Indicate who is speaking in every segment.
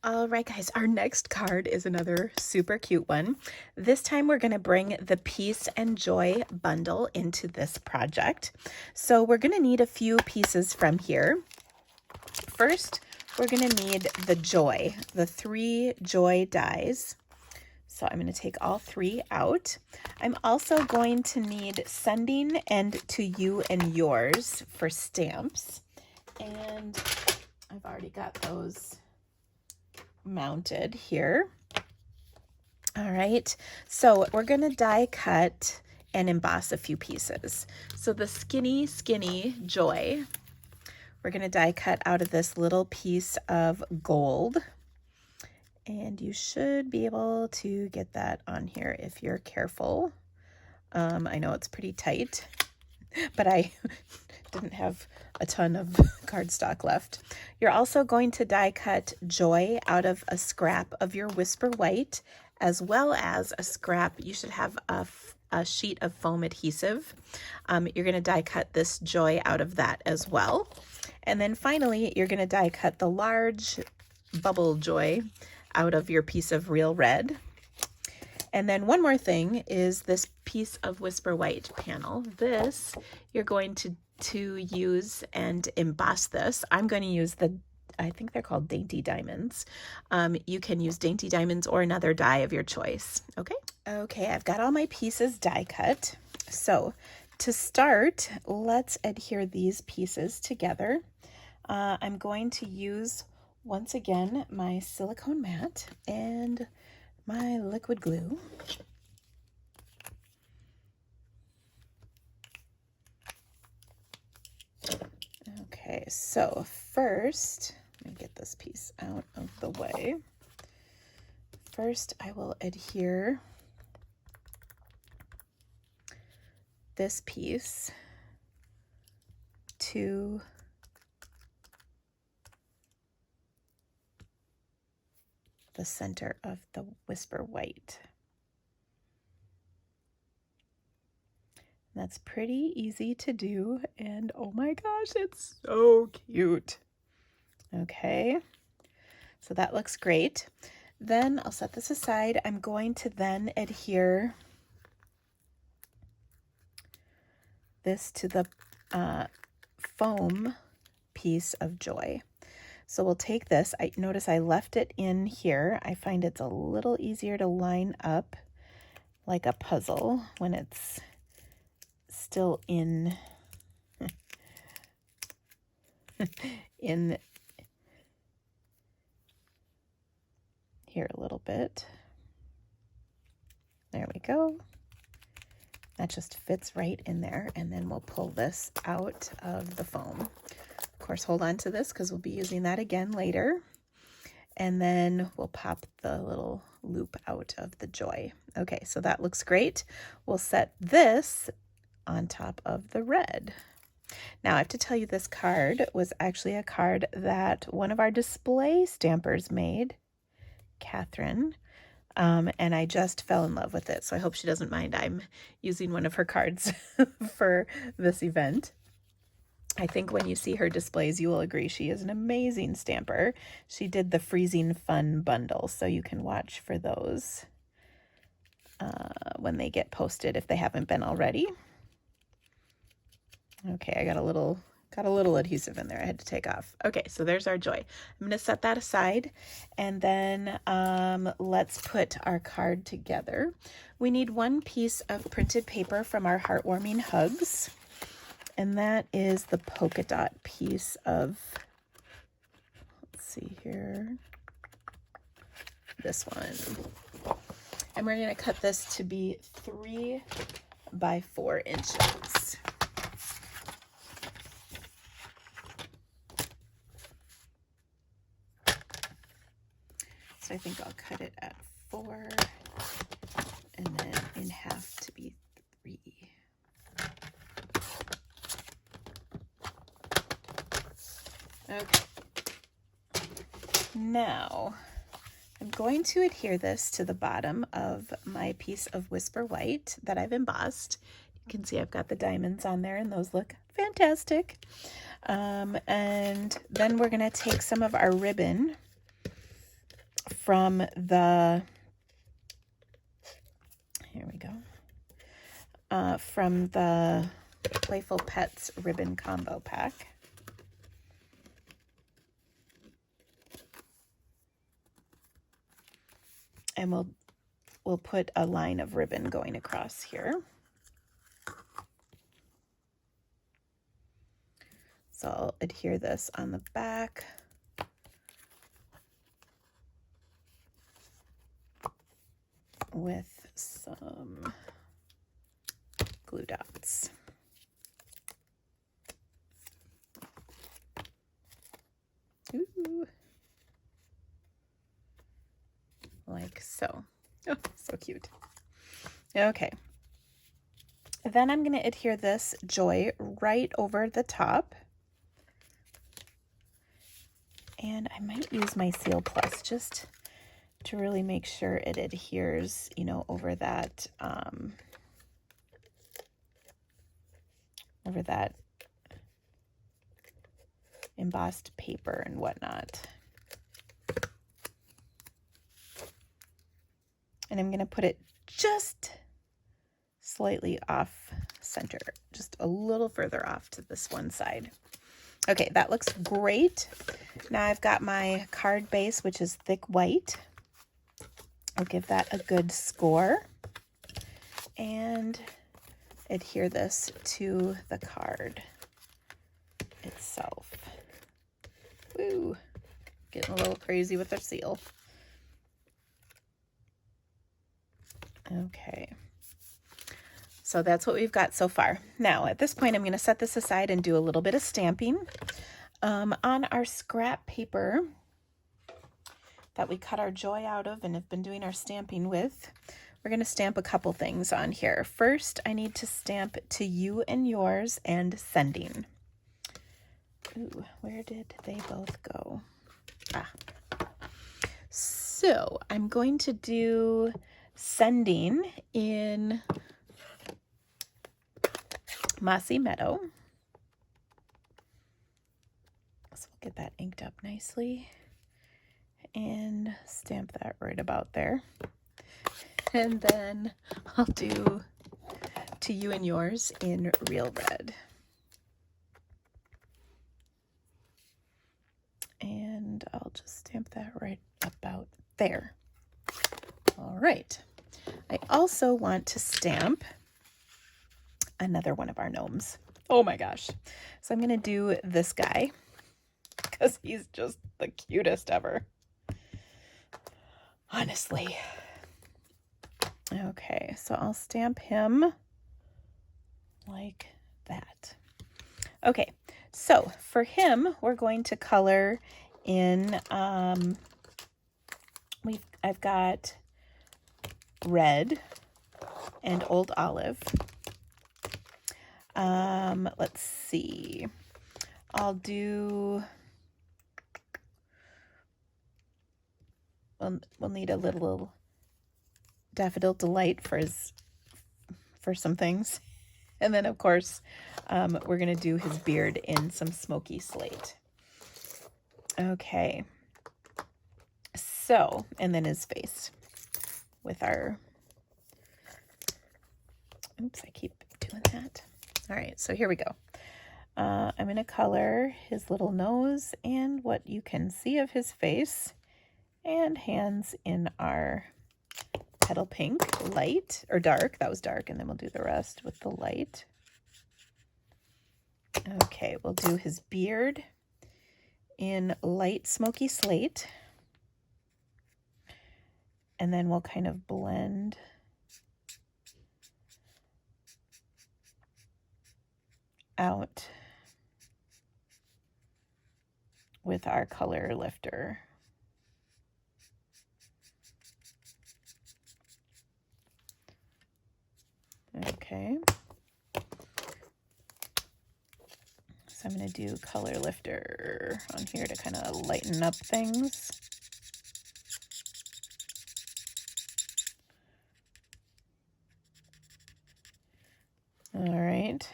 Speaker 1: All right, guys, our next card is another super cute one. This time we're going to bring the Peace and Joy bundle into this project. So we're going to need a few pieces from here. First, we're going to need the Joy, the 3 Joy dies. So I'm going to take all 3 out. I'm also going to need Sending and To You and Yours for stamps. And I've already got those mounted here. All right, so we're going to die cut and emboss a few pieces. So the skinny Joy, we're going to die cut out of this little piece of gold. And you should be able to get that on here if you're careful. I know it's pretty tight, but I didn't have a ton of cardstock left. You're also going to die cut Joy out of a scrap of your Whisper White, as well as a scrap. You should have a sheet of foam adhesive. You're going to die cut this Joy out of that as well. And then finally, you're going to die cut the large bubble Joy out of your piece of Real Red. And then one more thing is this piece of Whisper White panel. This, you're going to use and emboss this. I'm going to use I think they're called Dainty Diamonds. You can use Dainty Diamonds or another die of your choice. Okay, I've got all my pieces die cut. So to start, let's adhere these pieces together. I'm going to use, once again, my silicone mat and my liquid glue. Okay, so first, let me get this piece out of the way. First, I will adhere this piece to the center of the Whisper White. That's pretty easy to do, and oh my gosh, it's so cute. Okay, so that looks great. Then I'll set this aside. I'm going to then adhere this to the foam piece of Joy. So we'll take this. Notice I left it in here. I find it's a little easier to line up like a puzzle when it's still in in here a little bit. There we go. That just fits right in there, and then we'll pull this out of the foam. Of course, hold on to this because we'll be using that again later. And then we'll pop the little loop out of the Joy. Okay, so that looks great. We'll set this on top of the red. Now, I have to tell you, this card was actually a card that one of our display stampers made, Catherine, and I just fell in love with it. So I hope she doesn't mind I'm using one of her cards for this event. I think when you see her displays, you will agree she is an amazing stamper. She did the Freezing Fun bundle, so you can watch for those when they get posted if they haven't been already. Okay, I got a little adhesive in there I had to take off. Okay, so there's our Joy. I'm going to set that aside, and then let's put our card together. We need one piece of printed paper from our Heartwarming Hugs, and that is the polka dot piece of, let's see here, this one. And we're going to cut this to be 3 by 4 inches. So I think I'll cut it at 4 and then in half to be 3. Okay. Now I'm going to adhere this to the bottom of my piece of Whisper White that I've embossed. You can see I've got the diamonds on there, and those look fantastic. And then we're going to take some of our ribbon from the, here we go, from the Playful Pets ribbon combo pack. And we'll put a line of ribbon going across here. So I'll adhere this on the back. With some glue dots. Ooh. Like so. Oh, so cute. Okay. Then I'm going to adhere this Joy right over the top. And I might use my Seal Plus just to really make sure it adheres, you know, over that embossed paper and whatnot. And I'm going to put it just slightly off center, just a little further off to this one side. Okay, that looks great. Now I've got my card base, which is thick white. I'll give that a good score and adhere this to the card itself. Woo, getting a little crazy with our seal. Okay, so that's what we've got so far. Now at this point I'm going to set this aside and do a little bit of stamping. On our scrap paper that we cut our Joy out of and have been doing our stamping with, we're going to stamp a couple things on here. First, I need to stamp to you and yours and sending. Ooh, where did they both go? Ah. So I'm going to do sending in Mossy Meadow. So we'll get that inked up nicely and stamp that right about there. And then I'll do to you and yours in Real Red. And I'll just stamp that right about there. All right. I also want to stamp another one of our gnomes. Oh my gosh. So I'm going to do this guy because he's just the cutest ever. Honestly. Okay, so I'll stamp him like that. Okay, so for him, we're going to color in, I've got red and old olive. Let's see. I'll do, we'll need a little Daffodil Delight for some things. And then of course, we're going to do his beard in some smoky slate. Okay. So, and then his face with our, oops, I keep doing that. All right, so here we go. I'm going to color his little nose and what you can see of his face and hands in our petal pink, light, or dark. That was dark, and then we'll do the rest with the light. Okay, we'll do his beard in light smoky slate. And then we'll kind of blend out with our color lifter. Okay. So I'm going to do color lifter on here to kind of lighten up things. All right.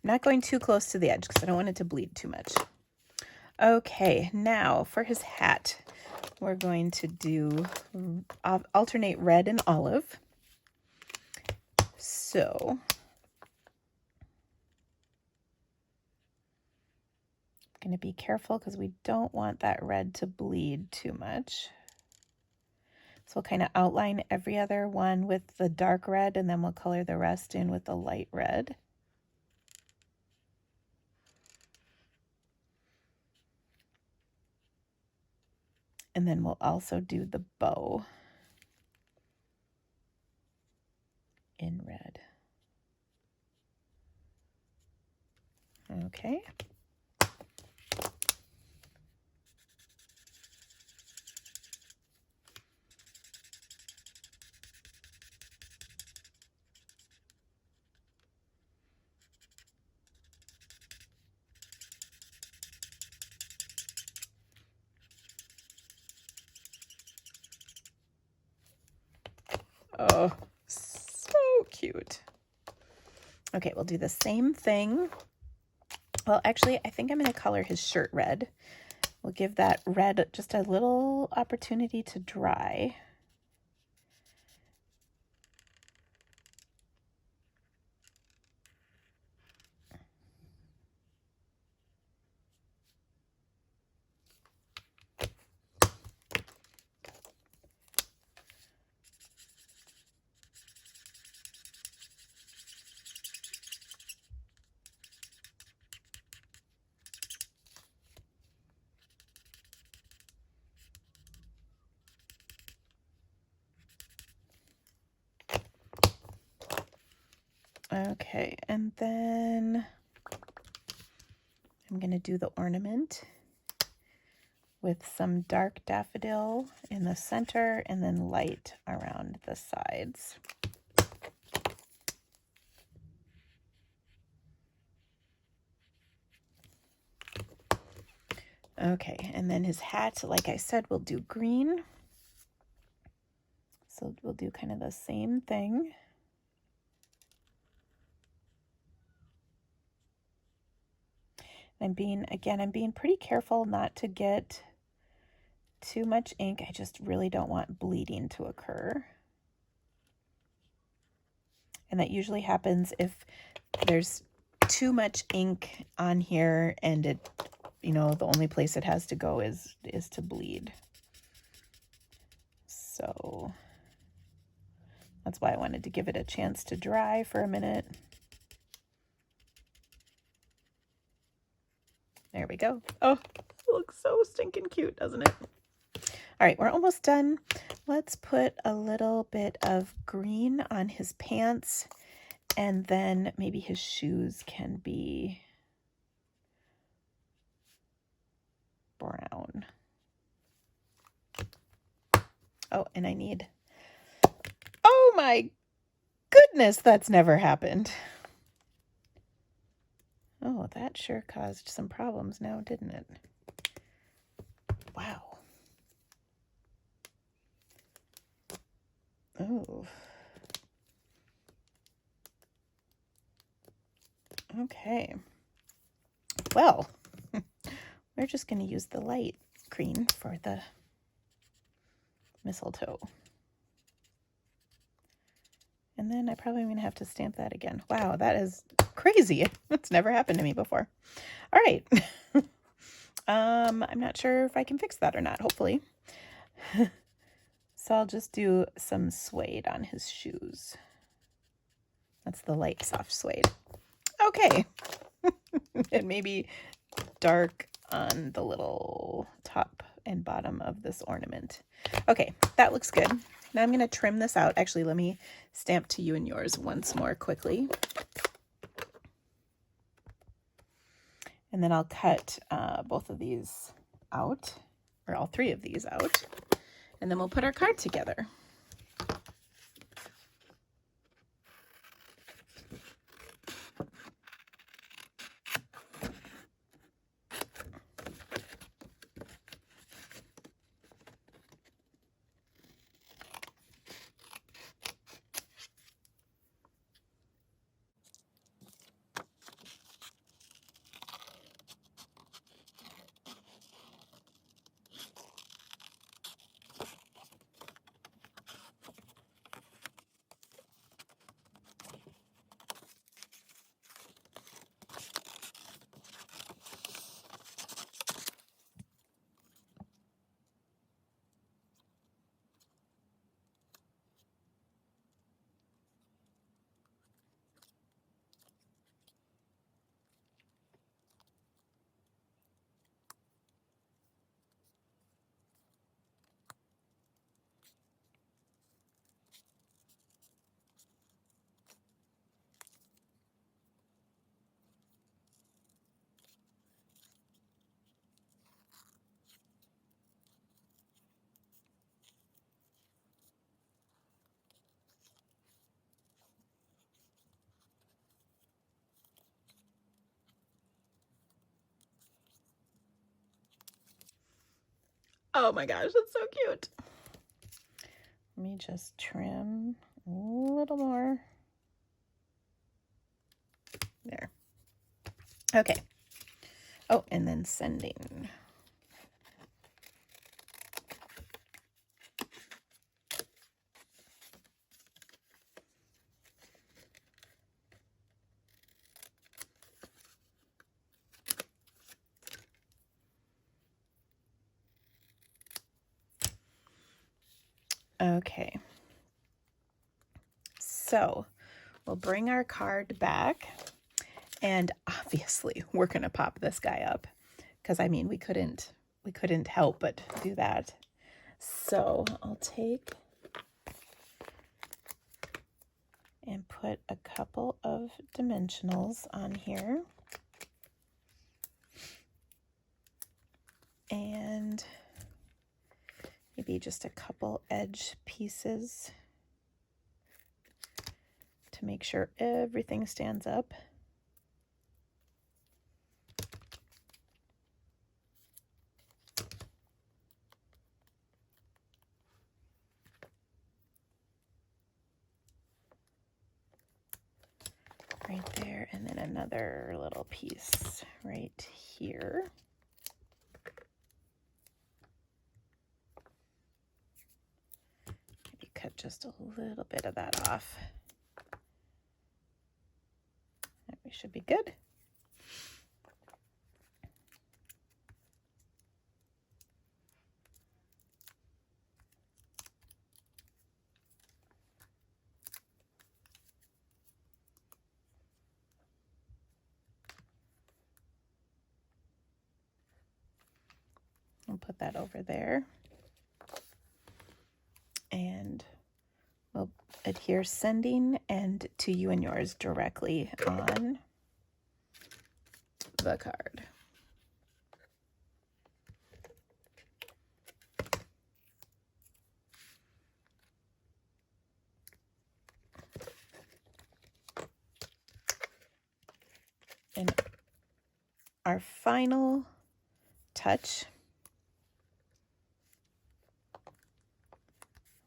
Speaker 1: Not going too close to the edge because I don't want it to bleed too much. Okay, now for his hat, we're going to do alternate red and olive. So I'm going to be careful because we don't want that red to bleed too much. So we'll kind of outline every other one with the dark red, and then we'll color the rest in with the light red. And then we'll also do the bow in red. Okay. Oh, so cute. Okay, we'll do the same thing. Well, actually, I think I'm going to color his shirt red. We'll give that red just a little opportunity to dry. Okay, and then I'm going to do the ornament with some dark daffodil in the center and then light around the sides. Okay, and then his hat, like I said, we'll do green. So we'll do kind of the same thing. I'm being pretty careful not to get too much ink. I just really don't want bleeding to occur. And that usually happens if there's too much ink on here and it, the only place it has to go is to bleed. So that's why I wanted to give it a chance to dry for a minute. There we go. Oh, it looks so stinking cute, doesn't it? All right, we're almost done. Let's put a little bit of green on his pants, and then maybe his shoes can be brown. Oh, and I need, oh my goodness, that's never happened. Oh, that sure caused some problems now, didn't it? Wow. Oh. Okay. Well, we're just going to use the light green for the mistletoe. And then I probably am going to have to stamp that again. Wow, that is crazy. That's never happened to me before. All right. I'm not sure if I can fix that or not, hopefully. So I'll just do some suede on his shoes. That's the light soft suede. Okay. And maybe dark on the little top and bottom of this ornament. Okay, that looks good. Now I'm going to trim this out. Actually, let me stamp to you and yours once more quickly. And then I'll cut both of these out, or all three of these out. And then we'll put our card together. Oh my gosh, that's so cute. Let me just trim a little more. There. Okay. Oh, and then sending. Okay. So we'll bring our card back, and obviously we're going to pop this guy up because I mean we couldn't help but do that. So I'll take and put a couple of dimensionals on here, and maybe just a couple edge pieces to make sure everything stands up. Right there, and then another little piece right here. Maybe cut just a little bit of that off. And we should be good. I'll put that over there. And we'll adhere sending and to you and yours directly on the card. And our final touch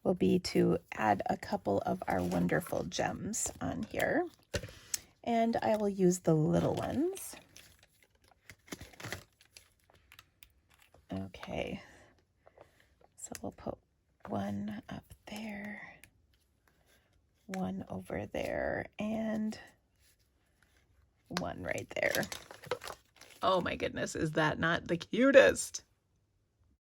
Speaker 1: will be to add a couple of our wonderful gems on here. And I will use the little ones. Okay, so we'll put one up there, one over there, and one right there. Oh my goodness, is that not the cutest?